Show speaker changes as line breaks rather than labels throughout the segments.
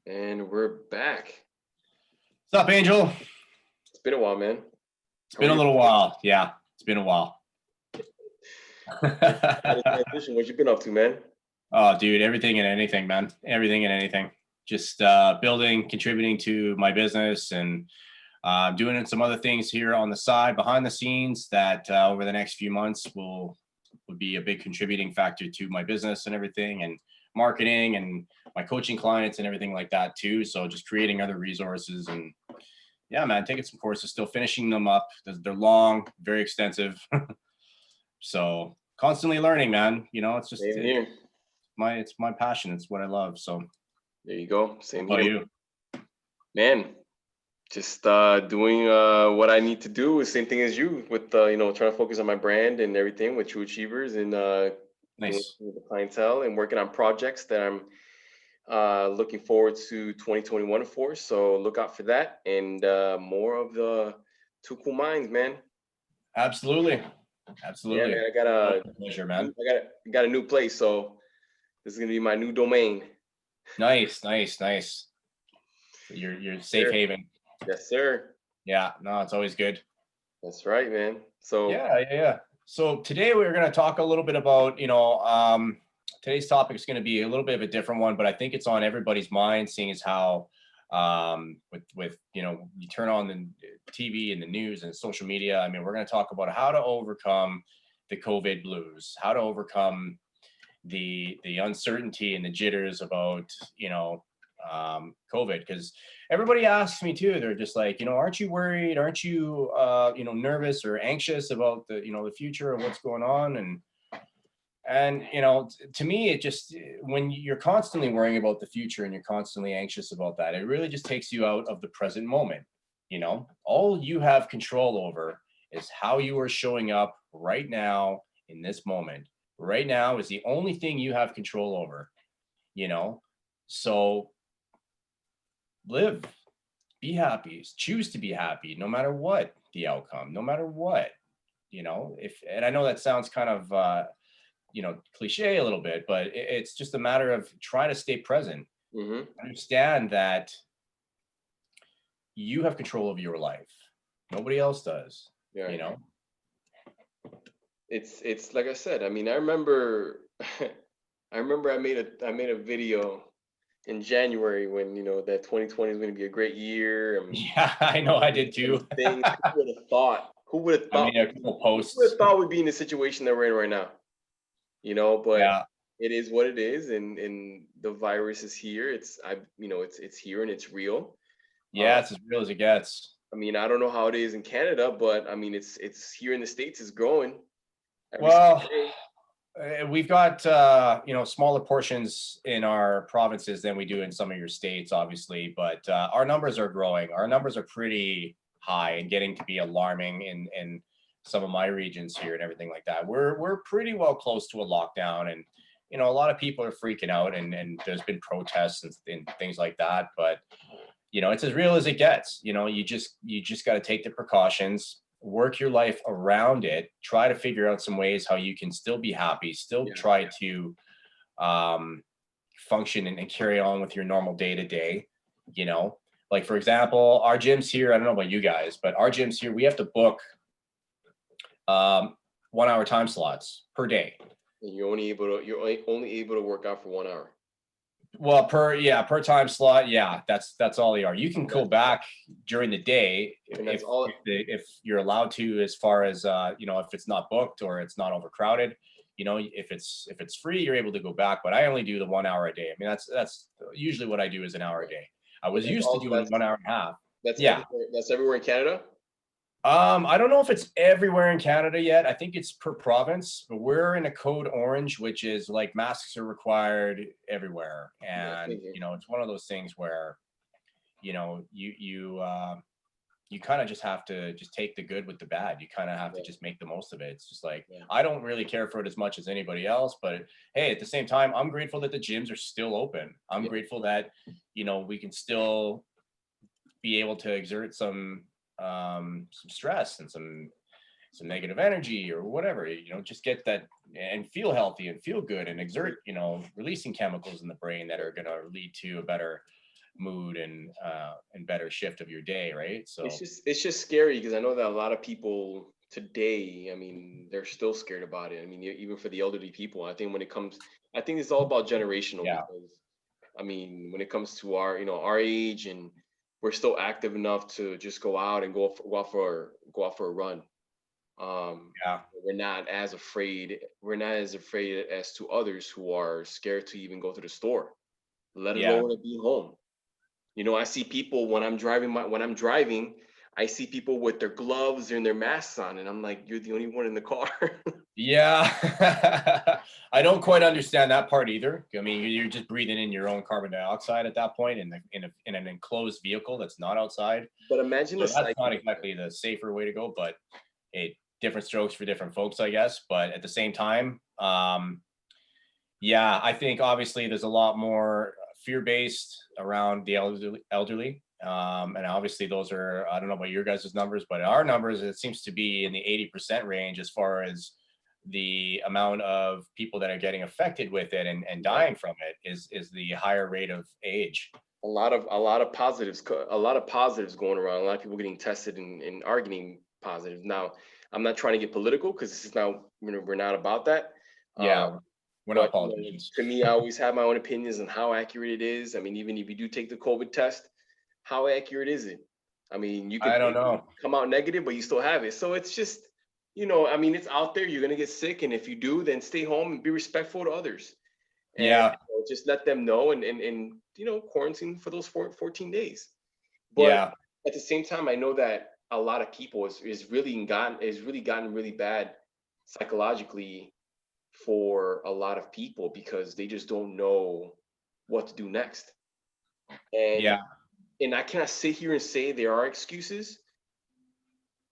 And we're back.
What's up, Angel?
It's been a while, man.
It's been a little while. Yeah, it's been a while.
Transition. What you been up to, man?
Oh, dude, everything and anything, man. Everything and anything. Just building, contributing to my business, and doing some other things here on the side, behind the scenes, that over the next few months would be a big contributing factor to my business and everything, and marketing and my coaching clients and everything like that too. So just creating other resources, and yeah, man, taking some courses, still finishing them up. They're long, very extensive. So constantly learning, man. You know, it's just
Same here.
it's my passion. It's what I love. So
There you go. Same
what about
here.
you?
Man, just doing what I need to do. Same thing as you with trying to focus on my brand and everything with True Achievers, and doing
Nice.
with the clientele and working on projects that I'm looking forward to 2021 for. So look out for that, and more of the Two Cool Minds, man.
Absolutely.
Yeah, man. I got
Pleasure, man.
I got a new place, so this is gonna be my new domain.
Nice. Your safe haven.
Yes, sir.
Yeah, no, it's always good.
That's right, man. So
Yeah. So today we're going to talk a little bit about, today's topic is going to be a little bit of a different one, but I think it's on everybody's mind, seeing as how with you turn on the TV and the news and social media. I mean, we're going to talk about how to overcome the COVID blues, how to overcome the uncertainty and the jitters about COVID, because everybody asks me too. They're just like, aren't you worried? Aren't you nervous or anxious about the future of what's going on? And to me, it just, when you're constantly worrying about the future and you're constantly anxious about that, it really just takes you out of the present moment. All you have control over is how you are showing up right now in this moment. Right now is the only thing you have control over, so live, be happy, choose to be happy, no matter what the outcome, no matter what, and I know that sounds kind of, cliche a little bit, but it's just a matter of trying to stay present. Understand that you have control of your life. Nobody else does.
yeah. It's like I said. I mean, I remember I made a video in January when that 2020 is going to be a great year.
Yeah, I know, I did too.
Who would have thought? Who would have thought?
I made a couple posts.
Who would have thought we'd be in the situation that we're in right now? But
yeah.
It is what it is, and the virus is here. It's here and it's real.
Yeah, it's as real as it gets.
I mean, I don't know how it is in Canada, but I mean, it's here in the States. It's growing.
Well, we've got smaller portions in our provinces than we do in some of your states, obviously, but our numbers are growing. Our numbers are pretty high and getting to be alarming in some of my regions here and everything like that. We're pretty well close to a lockdown, and a lot of people are freaking out, and there's been protests and things like that, but it's as real as it gets. You just got to take the precautions, work your life around it, try to figure out some ways how you can still be happy, still try to function and carry on with your normal day-to-day. Like, for example, our gyms here, I don't know about you guys, but our gyms here, we have to book 1 hour time slots per day.
And you're only able to work out for 1 hour.
Well, per time slot, yeah, that's all they are. You can go back during the day if you're allowed to, as far as if it's not booked or it's not overcrowded. If it's free, you're able to go back. But I only do the 1 hour a day. I mean, that's usually what I do is an hour a day. I was used to doing 1 hour and a half.
That's everywhere in Canada.
I don't know if it's everywhere in Canada yet. I think it's per province, but we're in a code orange, which is like masks are required everywhere. And, it's one of those things where, you kind of just have to just take the good with the bad. You kind of have to just make the most of it. It's just like, I don't really care for it as much as anybody else, but hey, at the same time, I'm grateful that the gyms are still open. I'm grateful that, we can still be able to exert some stress and some negative energy or whatever, just get that and feel healthy and feel good and exert, releasing chemicals in the brain that are going to lead to a better mood and better shift of your day, right? So
It's just scary because I know that a lot of people today, I mean, they're still scared about it. I mean, even for the elderly people, I think when it comes, I think it's all about generational
yeah,
because I mean, when it comes to our, our age and we're still active enough to just go out and go out for a run.
yeah,
We're not as afraid. We're not as afraid as to others who are scared to even go to the store, let
yeah.
alone to be home. I see people when I'm driving, I see people with their gloves and their masks on, and I'm like, you're the only one in the car.
Yeah. I don't quite understand that part either. I mean, you're just breathing in your own carbon dioxide at that point in an enclosed vehicle that's not outside.
But imagine the
So that's not
cycle.
exactly the safer way to go, but it different strokes for different folks, I guess. But at the same time, yeah, I think obviously there's a lot more fear-based around the elderly. And obviously those are, I don't know about your guys' numbers, but our numbers, it seems to be in the 80% range as far as the amount of people that are getting affected with it and
Right.
dying from it is the higher rate of age.
A lot of positives, a lot of positives going around. A lot of people getting tested and are getting positive. Now, I'm not trying to get political because this is not, we're not about that.
Yeah,
Um,
we're not
but
politicians.
to me, I always have my own opinions on how accurate it is. I mean, even if you do take the COVID test, how accurate is it? I mean, you can
I don't
it can
know.
come out negative, but you still have it. So it's just, I mean, it's out there. You're gonna get sick, and if you do, then stay home and be respectful to others, and
Yeah,
just let them know, and quarantine for those 14 days. But
yeah,
at the same time, I know that a lot of people is really gotten really bad psychologically for a lot of people because they just don't know what to do next. And
yeah,
I cannot sit here and say there are excuses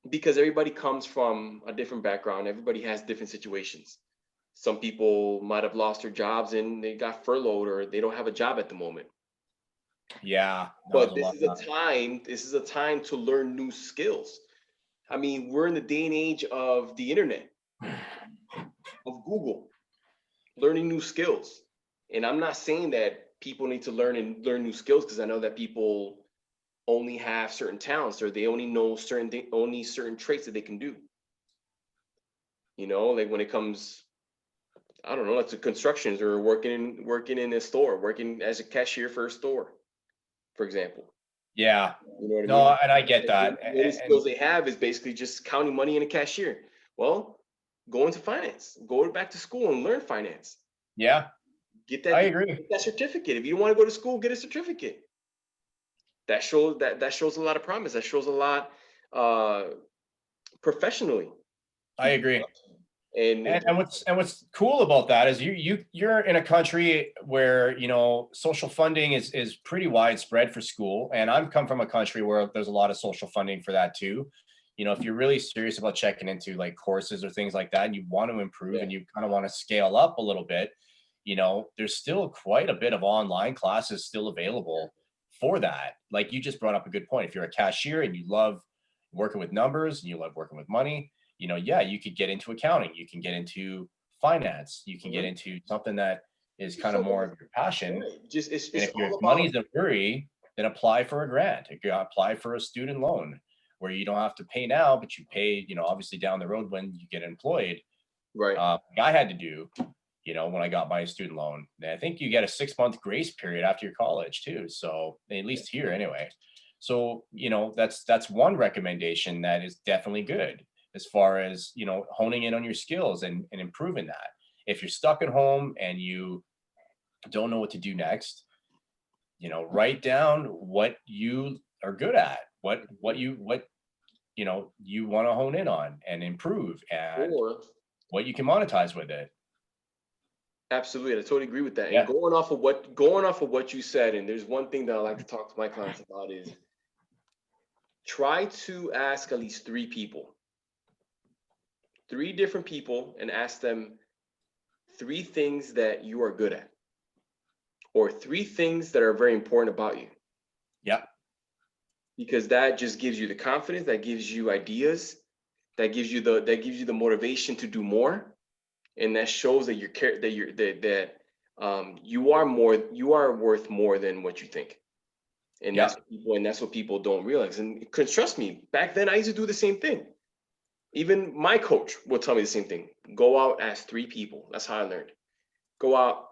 because everybody comes from a different background. Everybody has different situations. Some people might have lost their jobs and they got furloughed or they don't have a job at the moment.
yeah. That was
But
a lot.
this is a time to learn new skills. I mean, we're in the day and age of the internet, of Google, learning new skills. And I'm not saying that people need to learn new skills because I know that people only have certain talents or they only know only certain traits that they can do. Like when it comes, I don't know, like to constructions or working in a store, working as a cashier for a store, for example.
Yeah.
You know what I mean?
No, and I get
And
that.
the only skills they have is basically just counting money in a cashier. Well, go into finance, go back to school and learn finance.
Yeah,
Get
I
that
agree.
get that certificate. If you don't want to go to school, get a certificate. That shows a lot of promise. That shows a lot uh professionally.
I agree.
And
And what's cool about that is you're in a country where social funding is pretty widespread for school, and I'm come from a country where there's a lot of social funding for that too. If you're really serious about checking into like courses or things like that, and you want to improve
yeah,
and you kind of want to scale up a little bit, there's still quite a bit of online classes still available for that. Like you just brought up a good point. If you're a cashier and you love working with numbers and you love working with money, yeah, you could get into accounting, you can get into finance, you can get
mhm.
into something that is
Just
kind of
something
more of your passion.
right. Just
And
it's
if your
all about
money's a worry, then apply for a grant. If you apply for a student loan where you don't have to pay now, but you pay, obviously down the road when you get employed.
right.
I had to do, when I got my student loan. And I think you get a 6 month grace period after your college too. So at least here anyway. So, that's one recommendation that is definitely good as far as, honing in on your skills and improving that. If you're stuck at home and you don't know what to do next, write down what you are good at, what you want to hone in on and improve and
Or
what you can monetize with it.
absolutely, I totally agree with that. And
Yeah.
going off of what you said, and there's one thing that I like to talk to my clients about is try to ask at least three different people, and ask them three things that you are good at, or three things that are very important about you,
Yeah.
because that just gives you the confidence, that gives you ideas, that gives you the motivation to do more, and that shows that you are worth more than what you think. And
Yeah.
that's what people don't realize. And 'cause trust me, back then I used to do the same thing. Even my coach will tell me the same thing. Go out, ask 3 people. That's how I learned. Go out,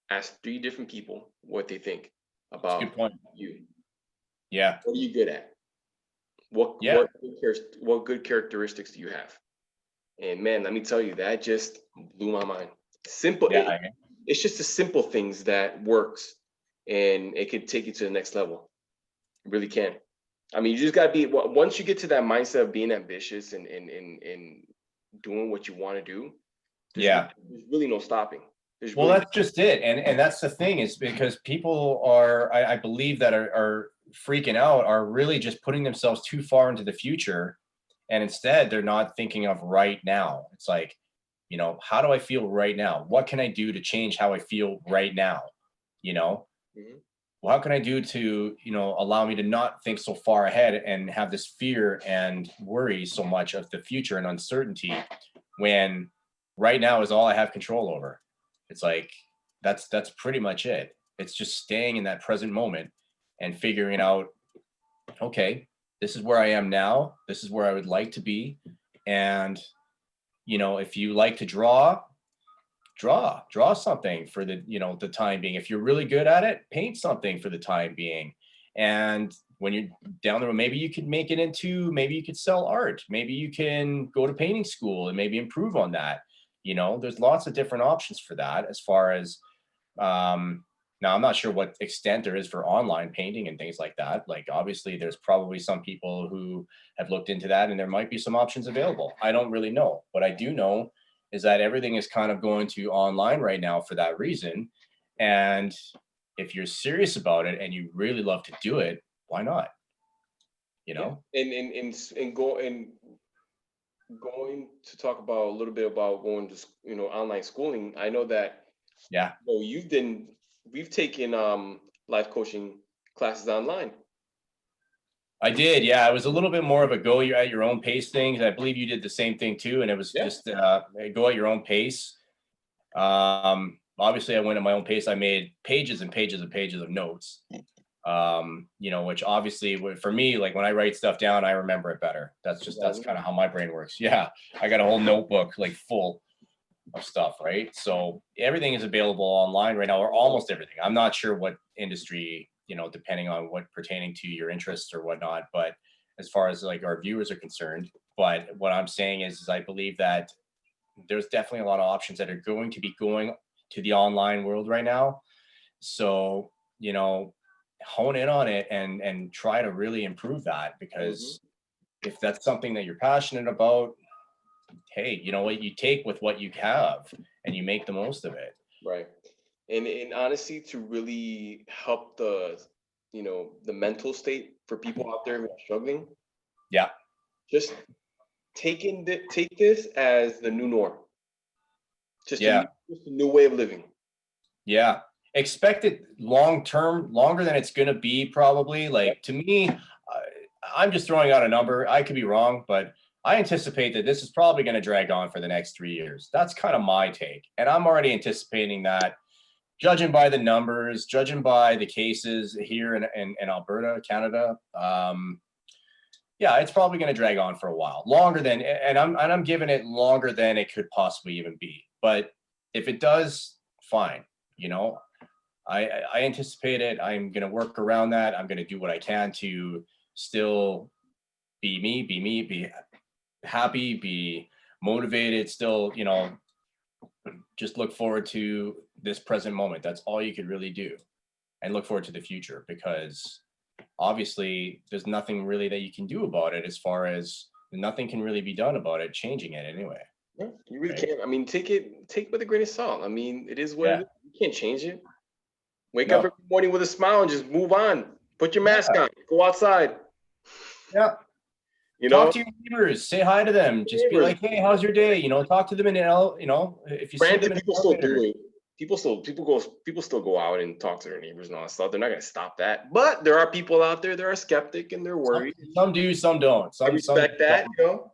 ask 3 different people what they think
It's a good
about
point.
you.
Yeah.
What are you good at?
Yeah.
What good characteristics do you have? And man, let me tell you, that just blew my mind. Simple.
Yeah.
It's just the simple things that works, and it could take you to the next level. It really can. I mean, you just gotta be. Once you get to that mindset of being ambitious and doing what you want to do,
Yeah.
there's really no stopping. There's
Well,
really
that's just it. And that's the thing, is because people are, I believe, that are freaking out, are really just putting themselves too far into the future. And instead, they're not thinking of right now. It's like, how do I feel right now? What can I do to change how I feel right now? You know,
Mhm.
well, how can I do to, allow me to not think so far ahead and have this fear and worry so much of the future and uncertainty, when right now is all I have control over? It's like, that's pretty much it. It's just staying in that present moment and figuring out, okay, this is where I am now. This is where I would like to be. And, if you like to draw something for the time being. If you're really good at it, paint something for the time being. And when you're down the road, maybe you could sell art, maybe you can go to painting school and maybe improve on that. There's lots of different options for that, as far as, now I'm not sure what extent there is for online painting and things like that. Like, obviously there's probably some people who have looked into that, and there might be some options available. I don't really know. What I do know is that everything is kind of going to online right now for that reason. And if you're serious about it and you really love to do it, why not? You
Yeah.
know?
And going to talk about a little bit about going to online schooling. I know that
Yeah.
we've taken life coaching classes online.
I did. Yeah. It was a little bit more of a go at your own pace thing. I believe you did the same thing too. And it was
Yeah.
just go at your own pace. Obviously I went at my own pace. I made pages and pages and pages of notes. Which obviously for me, like when I write stuff down, I remember it better. That's kind of how my brain works. Yeah. I got a whole notebook like full of stuff, right? So everything is available online right now, or almost everything. I'm not sure what industry, depending on what pertaining to your interests or whatnot, but as far as like our viewers are concerned. But what I'm saying is I believe that there's definitely a lot of options that are going to be going to the online world right now. So, hone in on it and try to really improve that,
Mhm.
because if that's something that you're passionate about, hey, you know what, you take with what you have and you make the most of it.
Right. And honestly, to really help the mental state for people out there who are struggling,
Yeah.
just take this as the new norm.
Yeah.
Just a new way of living.
Yeah. Expect it long term, longer than it's going to be, probably. Like, to me, I'm just throwing out a number. I could be wrong, but I anticipate that this is probably going to drag on for the next 3 years. That's kind of my take. And I'm already anticipating that, judging by the numbers, judging by the cases here in Alberta, Canada. Yeah, it's probably going to drag on for a while, longer than, and I'm giving it longer than it could possibly even be. But if it does, fine. You know, I anticipate it. I'm going to work around that. I'm going to do what I can to still be me, be happy, be motivated. Still, just look forward to this present moment. That's all you could really do, and look forward to the future, because obviously there's nothing really that you can do about it, as far as nothing can really be done about it, changing it anyway.
Yeah, you really
Right.
can't. I mean, take it with a grain of salt. I mean, it is what it
Yeah.
is. You can't change it. Wake up
No.
every morning with a smile and just move on. Put your mask
Yeah.
on. Go outside.
Yeah.
You
Talk
know,
to your neighbors, say hi to them, just be
neighbors.
like, hey, how's your day? Talk to them if you see them
Granted,
in an
people still
elevator.
do it. People still go out and talk to their neighbors and all that stuff. They're not gonna stop that. But there are people out there that are skeptic and they're
Some,
worried.
some do, some don't.
I
Some
respect that,
don't.
you know.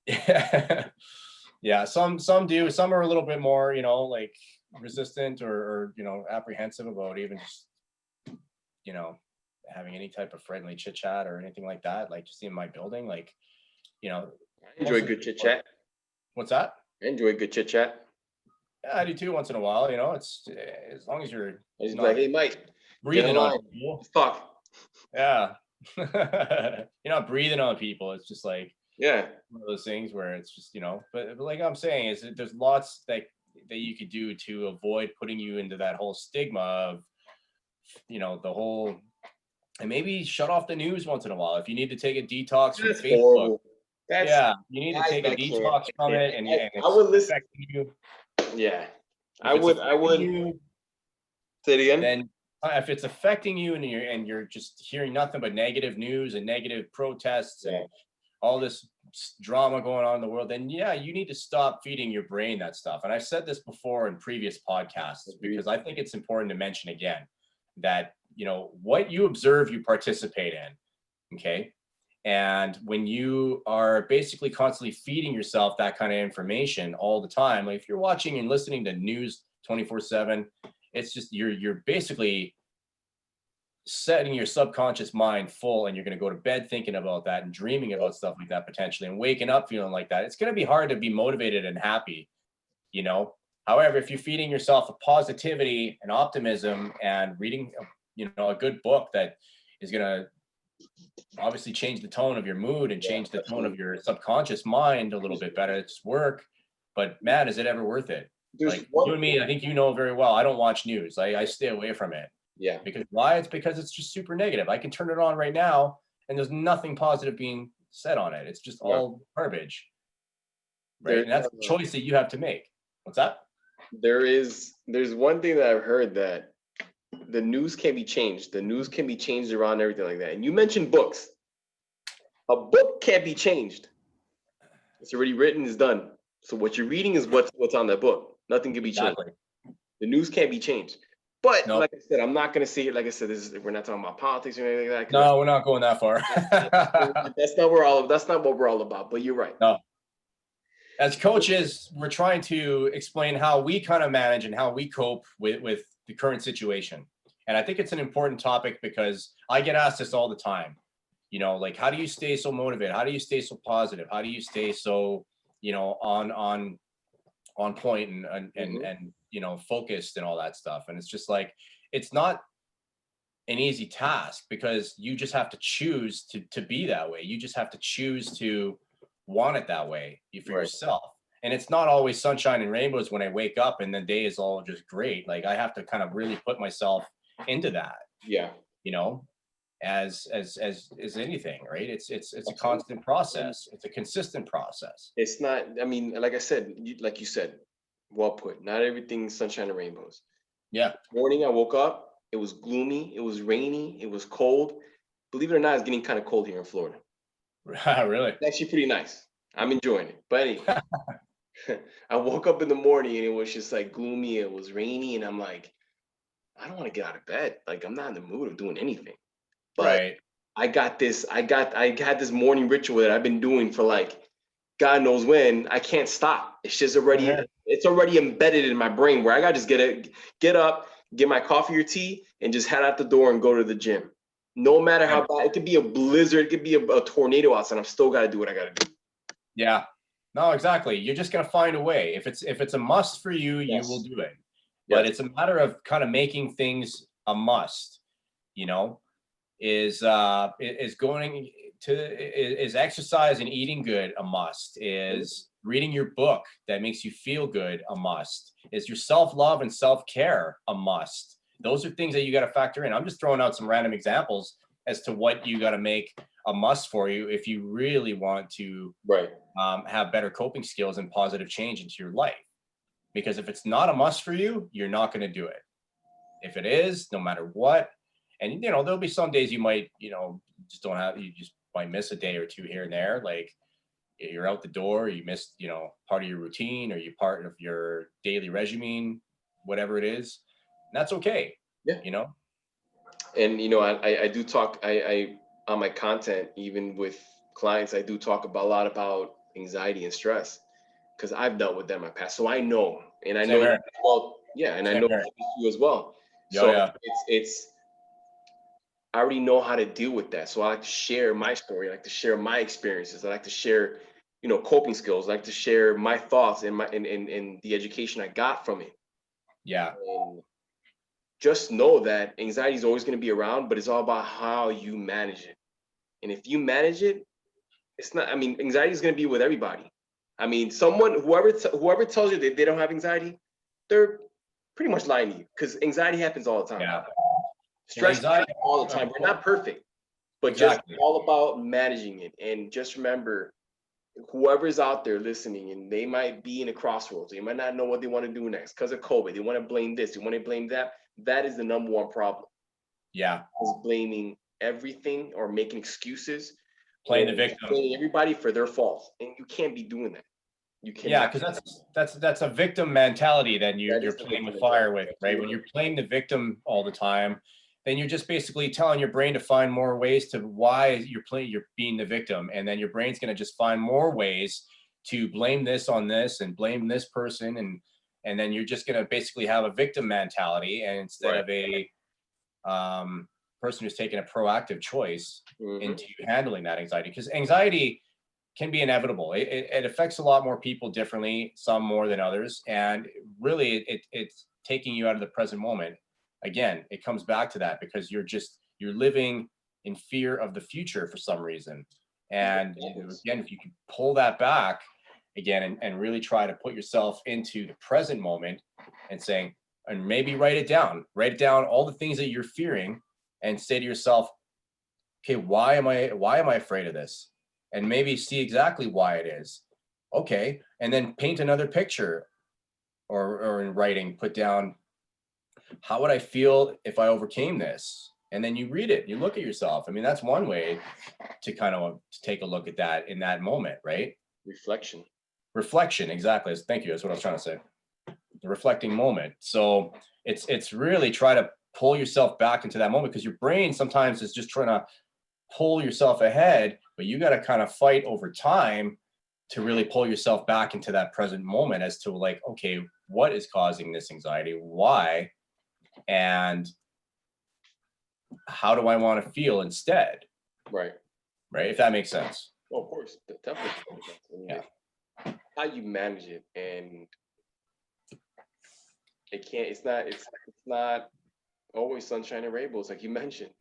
Yeah. Yeah, some do. Some are a little bit more, like resistant, or apprehensive about even just having any type of friendly chit chat or anything like that, like just in my building, like,
I
most
enjoy
of the
good chit
people.
chat.
What's that?
I enjoy good chit chat.
Yeah, I do too once in a while. It's as long as you're
I just be like,
not
hey, Mike, get in
breathing on
line.
people.
Let's talk.
Yeah. You're not breathing on people. It's just like
Yeah.
one of those things where it's just, but like I'm saying, is that there's lots that you could do to avoid putting you into that whole stigma of, the whole, and maybe shut off the news once in a while. If you need to take a detox from
That's
Facebook,
horrible. That's
yeah, you need to
guys.
take a
I can't.
detox
I
from
can't.
it, and
I
it's
would listen.
affecting you.
Yeah. I
If it's
would. I
affecting
would.
you,
Say it again.
then if it's affecting you and you're just hearing nothing but negative news and negative protests
Yeah.
and all this drama going on in the world, then yeah, you need to stop feeding your brain that stuff. And I've said this before in previous podcasts because I think it's important to mention again that, what you observe, you participate in. Okay. And when you are basically constantly feeding yourself that kind of information all the time, like if you're watching and listening to news 24/7, it's just you're basically setting your subconscious mind full, and you're going to go to bed thinking about that and dreaming about stuff like that potentially, and waking up feeling like that. It's going to be hard to be motivated and happy, you know. However, if you're feeding yourself a positivity and optimism and reading, a good book that is going to obviously change the tone of your mood and change the tone of your subconscious mind a little bit better, it's work. But man, is it ever worth it?
There's
Like
one.
you and me, I think you know very well, I don't watch news. I stay away from it.
Yeah.
Because why? It's because it's just super negative. I can turn it on right now and there's nothing positive being said on it. It's just all garbage. Right.
There's
And that's a choice that you have to make. What's that?
there's one thing that I've heard, that the news can be changed. The news can be changed around, everything like that. And you mentioned books. A book can't be changed. It's already written, it's done. So what you're reading is what's on that book. Nothing can be changed.
Exactly.
The news can't be changed. But
Nope.
like I said, I'm not gonna say it. Like I said, we're not talking about politics or anything like that.
No, we're not going that far.
That's not what we're all about. But you're right.
No. As coaches, we're trying to explain how we kind of manage and how we cope with the current situation. And I think it's an important topic because I get asked this all the time. Like, how do you stay so motivated? How do you stay so positive? How do you stay so, on point and focused and all that stuff? And it's just like, it's not an easy task because you just have to choose to be that way. You just have to choose to want it that way for yourself. And it's not always sunshine and rainbows when I wake up and the day is all just great. Like I have to kind of really put myself into that.
Yeah.
As anything, right? It's a constant process. It's a consistent process.
It's not. I mean, like I said, like you said, well put. Not everything's sunshine and rainbows.
Yeah.
Morning, I woke up. It was gloomy. It was rainy. It was cold. Believe it or not, it's getting kind of cold here in Florida.
Really?
It's actually pretty nice. I'm enjoying it. But anyway, I woke up in the morning and it was just like gloomy. It was rainy, and I'm like, I don't want to get out of bed. Like I'm not in the mood of doing anything. But
Right.
I had this morning ritual that I've been doing for like God knows when. I can't stop. It's just it's already embedded in my brain where I gotta just get up, get my coffee or tea, and just head out the door and go to the gym. No matter how bad it could be, a blizzard, it could be a tornado outside, I'm still gotta do what I gotta do.
Yeah. No, exactly. You're just gonna find a way. If it's a must for you, you will do it. But it's a matter of kind of making things a must, is exercise and eating good a must? Is reading your book that makes you feel good a must? Is your self-love and self-care a must? Those are things that you got to factor in. I'm just throwing out some random examples as to what you got to make a must for you if you really want to have better coping skills and positive change into your life. Because if it's not a must for you, you're not going to do it. If it is, no matter what, and there'll be some days you might, you just might miss a day or two here and there. Like you're out the door, you missed, part of your routine or you part of your daily regimen, whatever it is. And that's okay.
Yeah. And I do talk, I on my content, even with clients, I do talk about a lot about anxiety and stress because I've dealt with that in my past. So I know, and I know, well, yeah, and I know you as well. So it's I already know how to deal with that. So I like to share my story. I like to share my experiences. I like to share, coping skills. I like to share my thoughts and and the education I got from it.
Yeah.
And just know that anxiety is always going to be around, but it's all about how you manage it. And if you manage it, it's not. I mean, anxiety is going to be with everybody. I mean, whoever tells you that they don't have anxiety, they're pretty much lying to you because anxiety happens all the time.
Yeah. Well,
Stress happens
anxiety.
all the time. We're not perfect, but just
Exactly.
all about managing it. And just remember, whoever's out there listening, and they might be in a crossroads, they might not know what they want to do next because of COVID. They want to blame this, they want to blame that. That is the number one problem.
Yeah.
Is blaming everything or making excuses,
Playing
or
the victim.
blaming everybody for their faults. And you can't be doing that. You
Yeah,
cannot.
because that's a victim mentality that
That
you're
is the
playing
victim
with fire
mentality.
with, right? When you're playing the victim all the time, then you're just basically telling your brain to find more ways to why you're being the victim, and then your brain's going to just find more ways to blame this on this and blame this person, and then you're just going to basically have a victim mentality, and instead
Right.
of a person who's taking a proactive choice into handling that anxiety, because anxiety can be inevitable. It affects a lot more people differently, some more than others. And really it's taking you out of the present moment. Again, it comes back to that because you're living in fear of the future for some reason. And again, if you can pull that back again and really try to put yourself into the present moment and saying, and maybe write it down all the things that you're fearing and say to yourself, okay, why am I afraid of this? And maybe see exactly why it is. Okay, and then paint another picture, or in writing, put down, how would I feel if I overcame this? And then you read it, you look at yourself. I mean, that's one way to kind of take a look at that in that moment, right?
Reflection.
Reflection, exactly. Thank you. That's what I was trying to say. The reflecting moment. So it's really try to pull yourself back into that moment, because your brain sometimes is just trying to pull yourself ahead, but you got to kind of fight over time to really pull yourself back into that present moment as to like, okay, what is causing this anxiety? Why? And how do I want to feel instead?
Right.
Right. If that makes sense.
Well, of course, definitely. I mean,
Yeah.
how you manage it, and it's not always sunshine and rainbows, like you mentioned.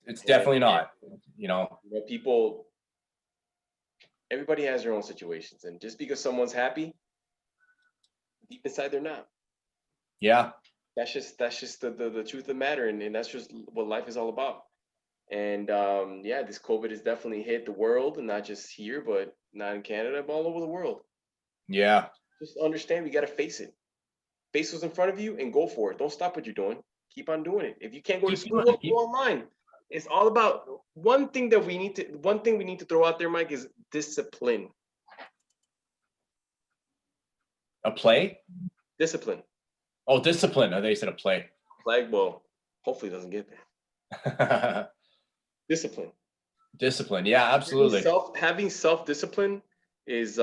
It's
And
definitely not, you know.
people, everybody has their own situations, and just because someone's happy, deep inside they're not.
Yeah.
That's just the truth of the matter, and that's just what life is all about. And yeah, this COVID has definitely hit the world, and not just here, but not in Canada, but all over the world.
Yeah.
Just understand, we got to face it. Face what's in front of you and go for it. Don't stop what you're doing. Keep on doing it. If you can't go to
Keep
school,
doing
go
it.
online. It's all about one thing we need to throw out there, Mike, is discipline.
A play?
Discipline.
Oh, discipline. I thought you said a play.
Like, well, hopefully it doesn't get there. Discipline.
Discipline. Yeah, absolutely.
Having self-discipline is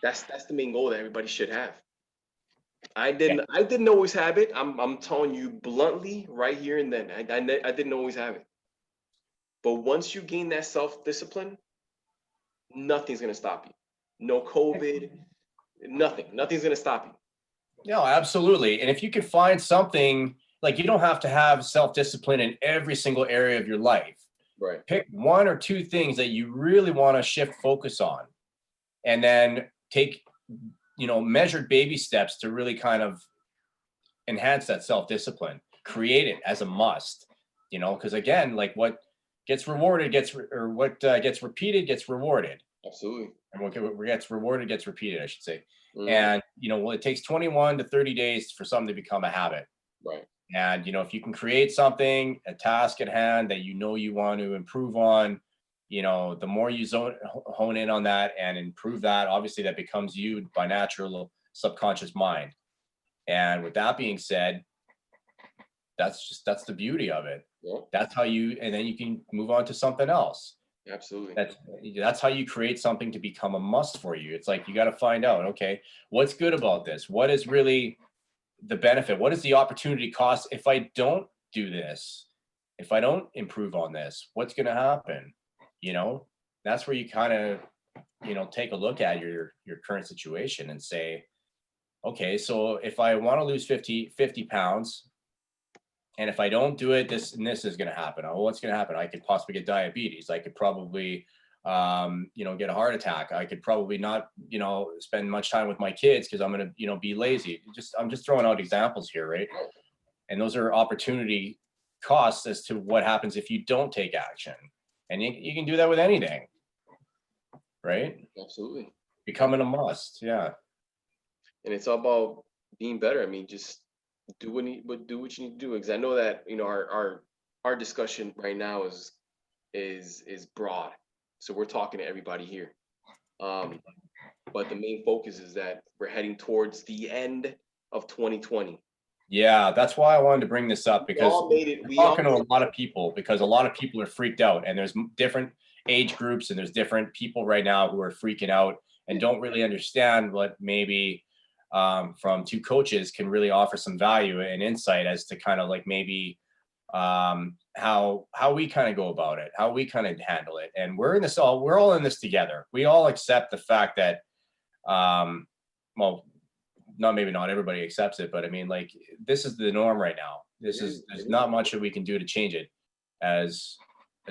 that's the main goal that everybody should have. I didn't always have it. I'm telling you bluntly right here and then. I didn't always have it. But once you gain that self-discipline, nothing's gonna stop you. No COVID, nothing. Nothing's gonna stop you.
No, absolutely. And if you could find something, like, you don't have to have self-discipline in every single area of your life.
Right.
Pick one or two things that you really want to shift focus on, and then take, measured baby steps to really kind of enhance that self-discipline. Create it as a must, because again, like, what gets rewarded what gets repeated gets rewarded.
Absolutely.
And what gets rewarded gets repeated, I should say.
Mhm.
And it takes 21 to 30 days for something to become a habit.
Right.
And if you can create something, a task at hand that you want to improve on, the more you hone in on that and improve that, obviously that becomes you by natural subconscious mind. And with that being said, that's the beauty of it.
Yeah.
That's how and then you can move on to something else.
Absolutely.
That's how you create something to become a must for you. It's like, you got to find out, okay, what's good about this? What is really the benefit? What is the opportunity cost if I don't do this, if I don't improve on this, what's going to happen? That's where you kind of, take a look at your current situation and say, okay, so if I want to lose 50 pounds, and if I don't do it, this and this is going to happen. Oh, what's going to happen? I could possibly get diabetes. I could probably, get a heart attack. I could probably not, spend much time with my kids because I'm going to, be lazy. I'm just throwing out examples here, right? And those are opportunity costs as to what happens if you don't take action. And you can do that with anything, right?
Absolutely.
Becoming a must. Yeah.
And it's all about being better. I mean, just do what you need to do. Because I know that our discussion right now is broad, so we're talking to everybody here. But the main focus is that we're heading towards the end of 2020.
Yeah, that's why I wanted to bring this up, because
We
talking to a lot of people, because a lot of people are freaked out, and there's different age groups and there's different people right now who are freaking out and don't really understand what maybe from two coaches can really offer some value and insight as to kind of like maybe how we kind of go about it, how we kind of handle it. And we're all in this together. We all accept the fact that well, not everybody accepts it, but I mean, like, this is the norm right now. There's not much that we can do to change it as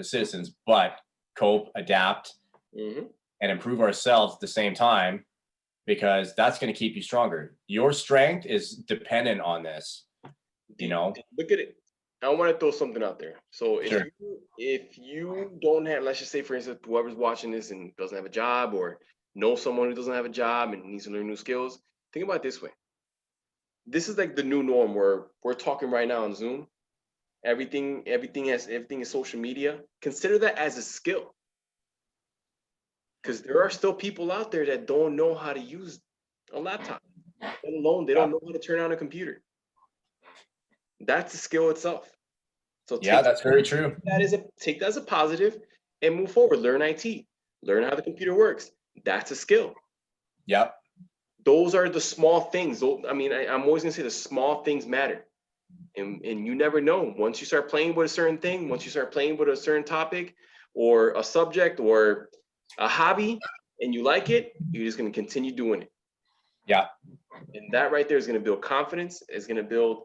citizens, but cope, adapt, and improve ourselves at the same time, because that's going to keep you stronger. Your strength is dependent on this.
Look at it. I want to throw something out there. So
Sure.
if you don't have, let's just say, for instance, whoever's watching this and doesn't have a job, or know someone who doesn't have a job and needs to learn new skills, think about it this way. This is like the new norm where we're talking right now on Zoom. Everything is social media. Consider that as a skill. Because there are still people out there that don't know how to use a laptop, let alone they don't know how to turn on a computer. That's a skill itself. So
that's very true.
Take that as a positive and move forward. Learn IT, learn how the computer works. That's a skill.
Yep.
Those are the small things. I mean, I'm always gonna say the small things matter. And you never know. Once you start playing with a certain thing, once you start playing with a certain topic or a subject or a hobby, and you like it, you're just gonna continue doing it.
Yeah.
And that right there is gonna build confidence. It's gonna build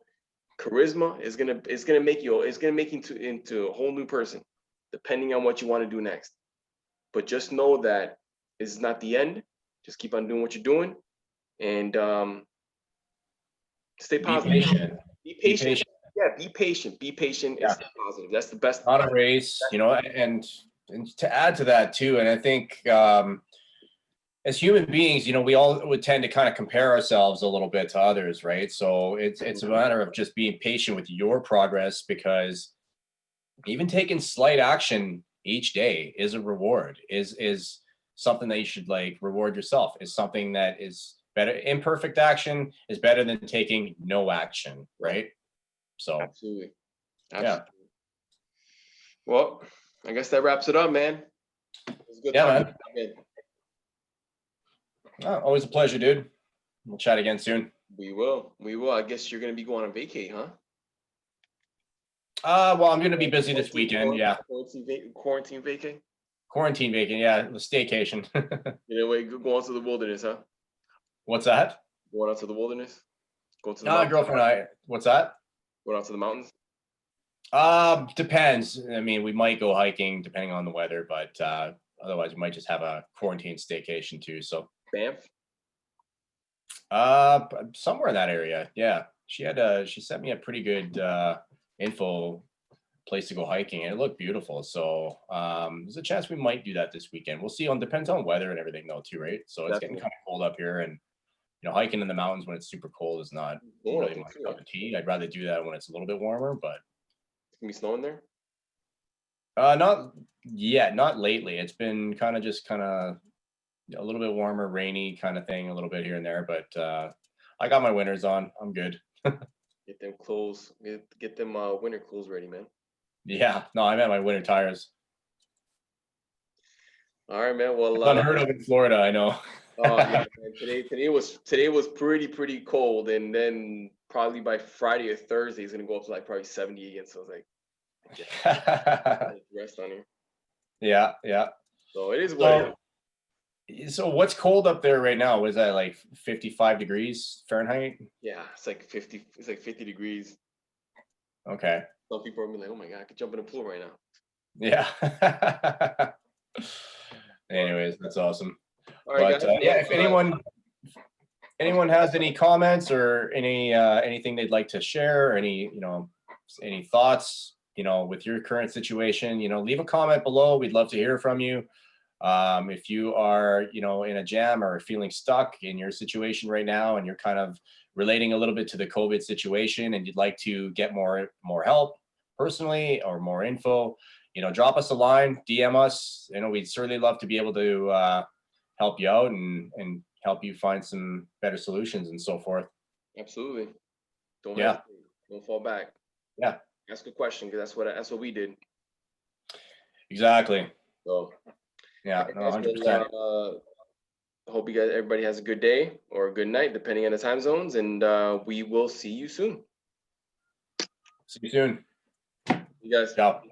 charisma. It's gonna make you into a whole new person, depending on what you want to do next. But just know that this is not the end. Just keep on doing what you're doing, and stay positive.
Be patient.
Be patient. Yeah, be patient. Be patient and stay positive. That's the best.
Not a race, and to add to that too, and I think as human beings, we all would tend to kind of compare ourselves a little bit to others, right? So it's a matter of just being patient with your progress, because even taking slight action each day is a reward, is something that you should like reward yourself, is something that is better. Imperfect action is better than taking no action, right? So
Absolutely.
Yeah.
Well, I guess that wraps it up, man. It was a good
man.
Man.
Oh, always a pleasure, dude. We'll chat again soon.
We will. I guess you're gonna be going on vacay, huh?
Well, I'm gonna be busy this weekend. Yeah.
Quarantine vacay.
Quarantine vacay. Yeah, the staycation.
Go on to the wilderness, huh?
What's that?
Going out to the wilderness. Going to the
mountains. Girlfriend. What's that?
Going out to the mountains.
Depends. I mean, we might go hiking depending on the weather, but otherwise we might just have a quarantine staycation too. So
Banff.
Somewhere in that area. Yeah. She sent me a pretty good info place to go hiking, and it looked beautiful. So there's a chance we might do that this weekend. We'll see. Depends on weather and everything though too, right? So it's getting kind of cold up here, and hiking in the mountains when it's super cold is not really my cup of tea. I'd rather do that when it's a little bit warmer, but
it's gonna be snowing there.
Not yet, not lately. It's been kind of a little bit warmer, rainy kind of thing, a little bit here and there, but I got my winters on. I'm good.
Get them clothes, get them winter clothes ready, man.
Yeah, no, I meant my winter tires.
All right, man. Well,
it's unheard of in Florida, I know.
Yeah, today was pretty cold, and then probably by Friday or Thursday, it's gonna go up to like probably 70 again. So I was like, yeah, rest on here.
Yeah, yeah.
So it is what it is.
So what's cold up there right now? Was that like 55 degrees Fahrenheit?
Yeah, it's like 50. It's like 50 degrees.
Okay.
Some people are gonna be like, "Oh my god, I could jump in the pool right now."
Yeah. Anyways, that's awesome.
All right,
But
guys.
yeah,
Well,
if anyone has any comments or anything they'd like to share, any thoughts, with your current situation, leave a comment below. We'd love to hear from you. If you are, in a jam or feeling stuck in your situation right now, and you're kind of relating a little bit to the COVID situation, and you'd like to get more help personally or more info, drop us a line, DM us. We'd certainly love to be able to help you out and help you find some better solutions and so forth.
absolutely. Don't
Yeah.
hesitate. Don't fall back.
Yeah,
Ask a question because that's what we did.
exactly.
So
Yeah,
all right,
no,
guys,
100%.
well, hope everybody has a good day or a good night, depending on the time zones, and we will see you soon.
See you soon.
You guys.
Ciao.